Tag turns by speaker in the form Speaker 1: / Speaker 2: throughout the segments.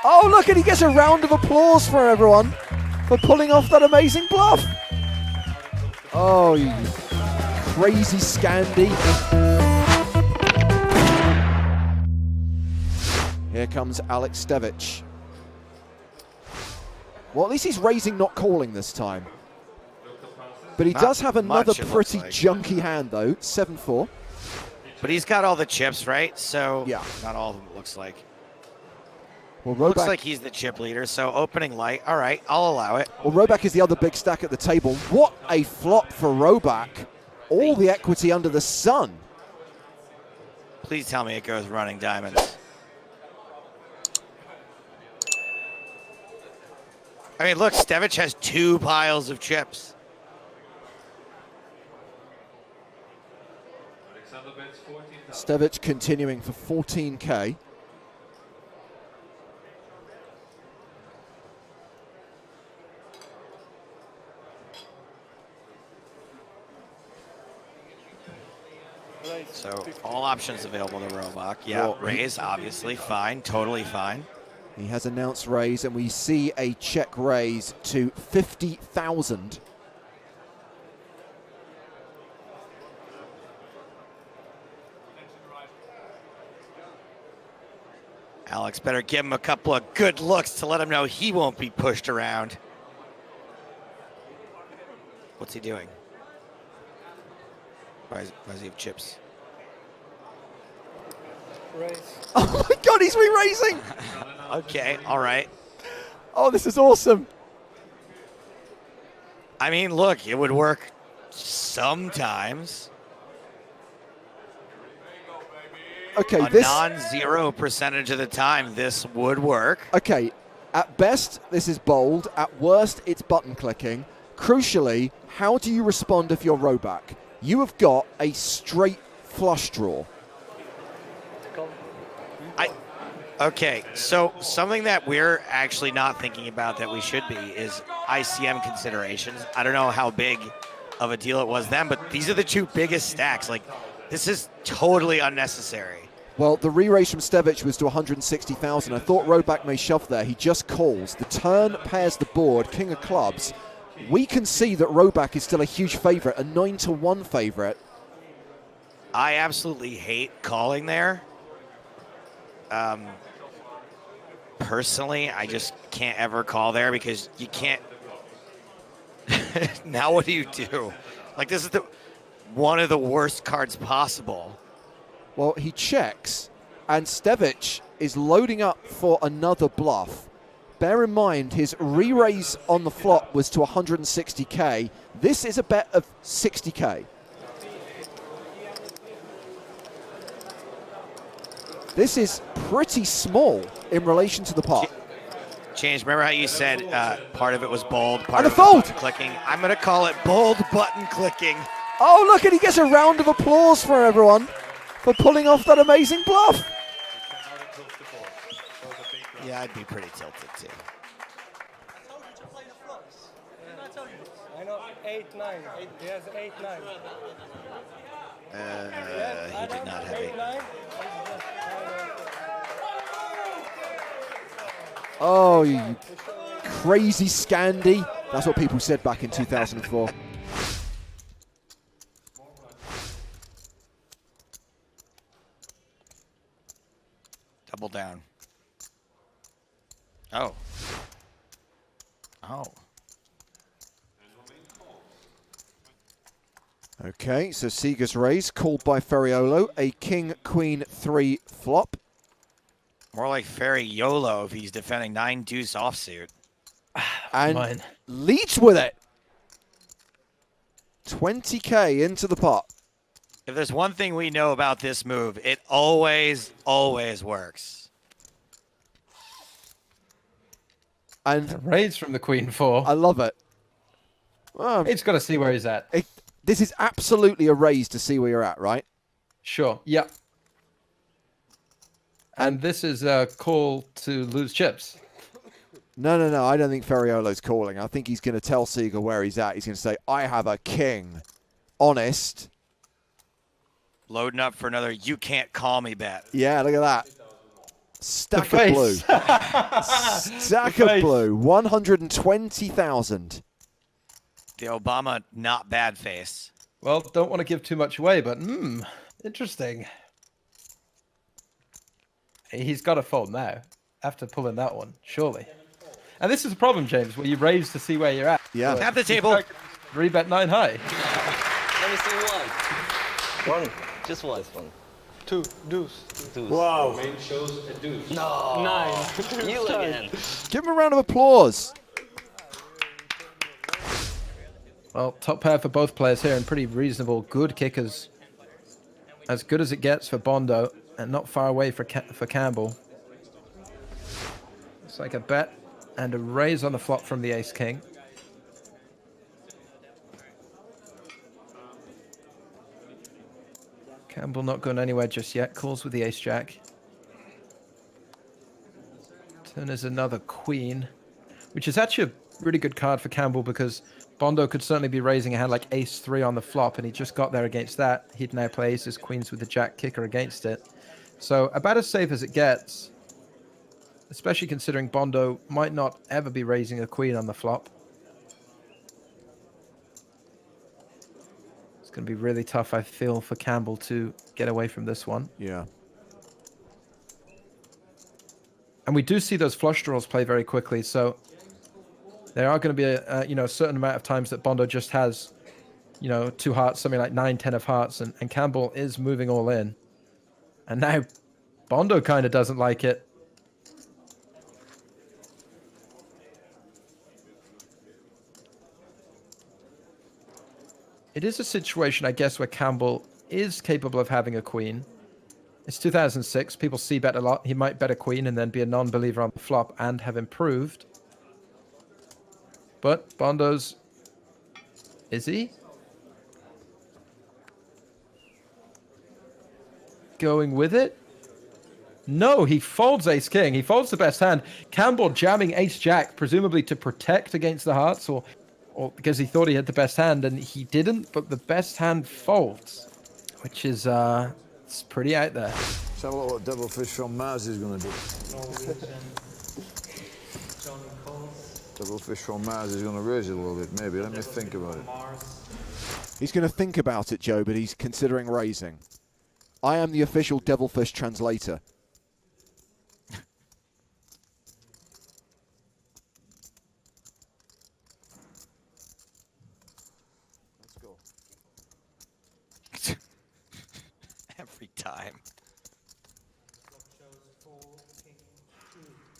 Speaker 1: Oh, look, and he gets a round of applause for everyone for pulling off that amazing bluff. Oh, you crazy Scandi. Here comes Alex Stevic. Well, at least he's raising, not calling this time. But he does have another pretty junky hand, though, 7-4.
Speaker 2: But he's got all the chips, right? So
Speaker 1: yeah,
Speaker 2: not all of them, it looks like.
Speaker 1: Well,
Speaker 2: looks like he's the chip leader, so opening light. All right, I'll allow it.
Speaker 1: Well, Robak is the other big stack at the table. What a flop for Robak. All the equity under the sun.
Speaker 2: Please tell me it goes running diamonds. I mean, look, Stevic has 2 piles of chips.
Speaker 1: Stevic continuing for 14K.
Speaker 2: So all options available to Robak. Yeah, well, raise, obviously, fine, totally fine.
Speaker 1: He has announced raise, and we see a check raise to 50,000.
Speaker 2: Alex better give him a couple of good looks to let him know he won't be pushed around. What's he doing? Why does he have chips?
Speaker 3: Raise.
Speaker 1: Oh my God, he's re-raising!
Speaker 2: Okay, all right.
Speaker 1: Oh, this is awesome.
Speaker 2: I mean, look, it would work sometimes.
Speaker 1: Okay,
Speaker 2: a non-zero percentage of the time, this would work.
Speaker 1: Okay, at best, this is bold. At worst, it's button clicking. Crucially, how do you respond if you're Robak? You have got a straight flush draw.
Speaker 2: Okay, so something that we're actually not thinking about that we should be is ICM considerations. I don't know how big of a deal it was then, but these are the 2 biggest stacks. Like, this is totally unnecessary.
Speaker 1: Well, the re-raise from Stevic was to 160,000. I thought Robak may shove there. He just calls. The turn pairs the board, king of clubs. We can see that Robak is still a huge favorite, a 9-1 favorite.
Speaker 2: I absolutely hate calling there. Personally, I just can't ever call there because you can't. Now what do you do? Like, this is one of the worst cards possible.
Speaker 1: Well, he checks, and Stevic is loading up for another bluff. Bear in mind, his re-raise on the flop was to 160K. This is a bet of 60K. This is pretty small in relation to the pot.
Speaker 2: Change. Remember how you said part of it was bold, part
Speaker 1: and
Speaker 2: of
Speaker 1: a fold.
Speaker 2: Button clicking? I'm going to call it bold button clicking.
Speaker 1: Oh, look, and he gets a round of applause for everyone for pulling off that amazing bluff.
Speaker 2: Yeah, I'd be pretty tilted too.
Speaker 3: I know 8-9. He has 8-9.
Speaker 2: He did not have 8-9.
Speaker 1: Oh, you crazy Scandi. That's what people said back in 2004.
Speaker 2: Double down. Oh. Oh.
Speaker 1: Okay, so Seeger's raise called by Ferriolo, a king, queen, 3 flop.
Speaker 2: More like Ferriolo if he's defending 9-deuce offsuit.
Speaker 1: And leads with it. 20K into the pot.
Speaker 2: If there's one thing we know about this move, it always, always works.
Speaker 1: And
Speaker 4: a raise from the queen 4.
Speaker 1: I love it.
Speaker 4: It's got to see where he's at.
Speaker 1: This is absolutely a raise to see where you're at, right?
Speaker 4: Sure. Yeah. And this is a call to lose chips.
Speaker 1: No. I don't think Ferriolo's calling. I think he's going to tell Seeger where he's at. He's going to say, I have a king. Honest.
Speaker 2: Loading up for another you can't call me bet.
Speaker 1: Yeah, look at that. Stack of blue. Stack of blue. 120,000.
Speaker 2: The Obama not bad face.
Speaker 4: Well, don't want to give too much away, but interesting. He's got to fold now after pulling that one, surely. And this is a problem, James, where you raise to see where you're at.
Speaker 1: Yeah.
Speaker 2: At the table.
Speaker 4: Rebet 9 high.
Speaker 5: Let me see one. One. Just one.
Speaker 3: Two. Deuce.
Speaker 5: Deuce.
Speaker 3: Wow.
Speaker 6: Main shows a deuce.
Speaker 5: No.
Speaker 3: 9.
Speaker 5: You again.
Speaker 1: Give him a round of applause.
Speaker 4: Well, top pair for both players here and pretty reasonable, good kickers. As good as it gets for Bondo and not far away for Campbell. It's like a bet and a raise on the flop from the ace-king. Campbell not going anywhere just yet. Calls with the ace-jack. Turn is another queen, which is actually a really good card for Campbell because Bondo could certainly be raising a hand like ace-3 on the flop, and he just got there against that. He'd now play aces, queens with the jack kicker against it. So about as safe as it gets, especially considering Bondo might not ever be raising a queen on the flop. It's going to be really tough, I feel, for Campbell to get away from this one.
Speaker 1: Yeah. And
Speaker 4: we do see those flush draws play very quickly, so there are going to be a certain amount of times that Bondo just has, 2 hearts, something like 9-10 of hearts, and Campbell is moving all in. And now Bondo kind of doesn't like it. It is a situation, I guess, where Campbell is capable of having a queen. It's 2006. People see bet a lot. He might bet a queen and then be a non-believer on the flop and have improved. But Bondo's... Is he? Going with it? No, he folds ace-king. He folds the best hand. Campbell jamming ace-jack, presumably to protect against the hearts or because he thought he had the best hand, and he didn't, but the best hand folds, which is it's pretty out there.
Speaker 7: Let's have a look what Devilfish from Mars is going to do. Devilfish from Mars is going to raise it a little bit, maybe. Let me think about it.
Speaker 1: He's going to think about it, Joe, but he's considering raising. I am the official Devilfish translator.
Speaker 2: Every time.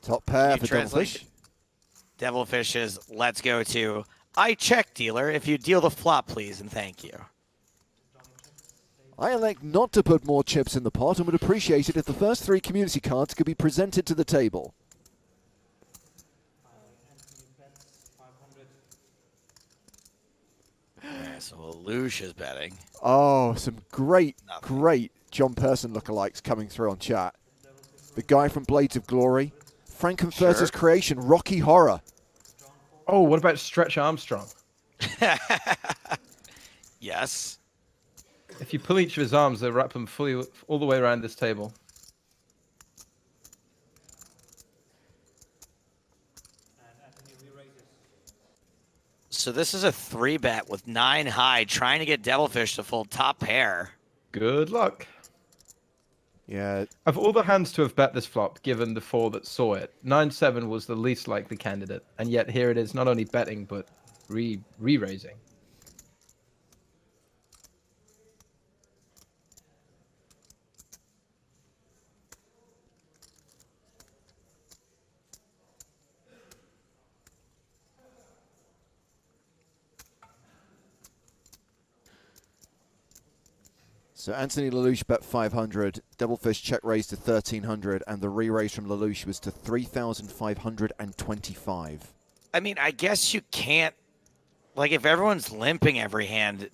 Speaker 1: Top pair for
Speaker 2: translate
Speaker 1: Devilfish.
Speaker 2: Devilfish is, let's go to, I check, dealer. If you deal the flop, please, and thank you.
Speaker 1: I elect not to put more chips in the pot and would appreciate it if the first 3 community cards could be presented to the table.
Speaker 2: Yeah, so Lellouche is betting.
Speaker 1: Oh, some great John Person lookalikes coming through on chat. The guy from Blades of Glory. Frankenfurter's creation, Rocky Horror.
Speaker 4: Oh, what about Stretch Armstrong?
Speaker 2: Yes.
Speaker 4: If you pull each of his arms, they wrap them fully all the way around this table.
Speaker 2: So this is a 3-bet with 9 high, trying to get Devilfish to fold top pair.
Speaker 4: Good luck.
Speaker 1: Yeah.
Speaker 4: Of all the hands to have bet this flop, given the 4 that saw it, 9-7 was the least likely candidate. And yet here it is, not only betting, but re-raising.
Speaker 1: So Antony Lellouche bet 500, Devilfish check raised to 1,300, and the re-raise from Lellouche was to 3,525.
Speaker 2: I mean, I guess you can't, like, if everyone's limping every hand,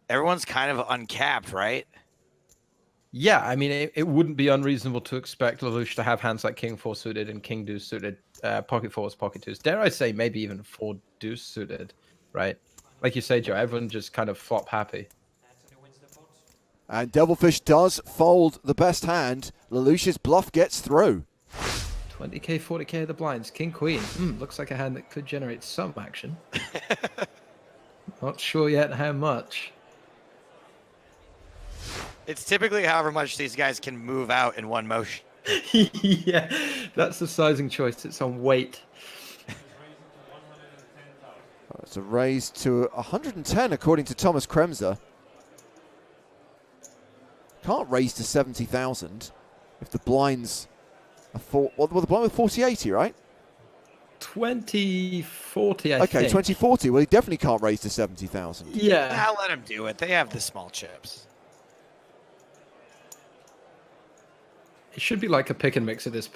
Speaker 2: everyone's kind of uncapped, right?
Speaker 4: Yeah, I mean, it wouldn't be unreasonable to expect Lellouche to have hands like King 4 suited and King Deuce suited, pocket 4s, pocket 2s. Dare I say maybe even 4 Deuce suited, right? Like you say, Joe, everyone just kind of flop happy.
Speaker 1: And Devilfish does fold the best hand. Lellouche's bluff gets through.
Speaker 4: 20k, 40k of the blinds. King, queen. Looks like a hand that could generate some action. Not sure yet how much.
Speaker 2: It's typically however much these guys can move out in one motion.
Speaker 4: Yeah, that's the sizing choice. It's on weight.
Speaker 1: It's a raise to 110 according to Thomas Kremser. Can't raise to 70,000 if the blinds are well, the blind with 40-80, right?
Speaker 4: 2040, I
Speaker 1: Okay,
Speaker 4: think.
Speaker 1: 2040. Well, he definitely can't raise to 70,000.
Speaker 4: Yeah.
Speaker 2: I'll let him do it. They have the small chips.
Speaker 4: It should be like a pick and mix at this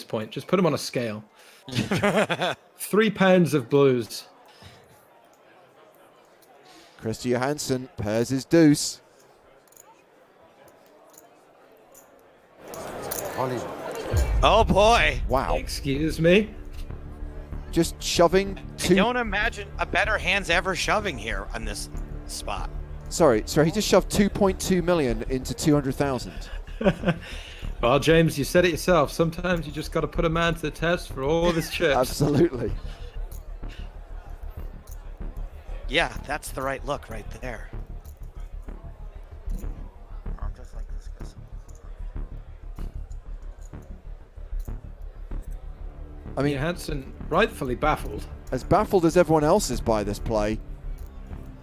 Speaker 4: point. Just put him on a scale. 3 pounds of blues.
Speaker 1: Christer Johansson pairs his deuce.
Speaker 2: Oh boy.
Speaker 1: Wow.
Speaker 4: Excuse me.
Speaker 1: Just shoving
Speaker 2: I
Speaker 1: two.
Speaker 2: don't imagine a better hand's ever shoving here on this spot.
Speaker 1: Sorry, he just shoved 2.2 million into 200,000.
Speaker 4: Well, James, you said it yourself. Sometimes you just got to put a man to the test for all of his chips.
Speaker 1: Absolutely.
Speaker 2: Yeah, that's the right look right there. I'll just like this, guys.
Speaker 1: I mean,
Speaker 4: Johansson rightfully baffled.
Speaker 1: as baffled as everyone else is by this play.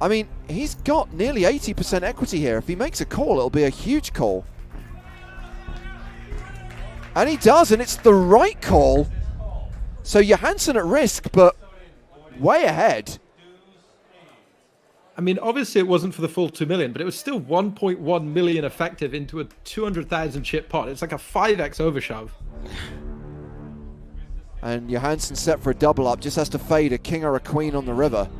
Speaker 1: I mean, he's got nearly 80% equity here. If he makes a call, it'll be a huge call. And he does, and it's the right call. So Johansson at risk, but way ahead.
Speaker 4: I mean, obviously it wasn't for the full 2 million, but it was still 1.1 million effective into a 200,000 chip pot. It's like a 5x overshove.
Speaker 1: And Johansson set for a double up, just has to fade a king or a queen on the river.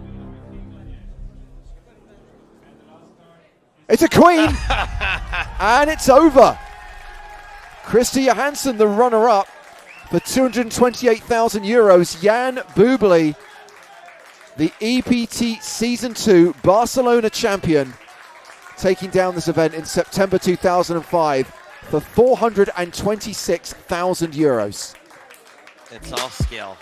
Speaker 1: It's a queen! And it's over. Christer Johansson, the runner-up for 228,000 euros. Jan Bubli, the EPT Season 2 Barcelona champion, taking down this event in September 2005 for 426,000 euros.
Speaker 2: It's all skill.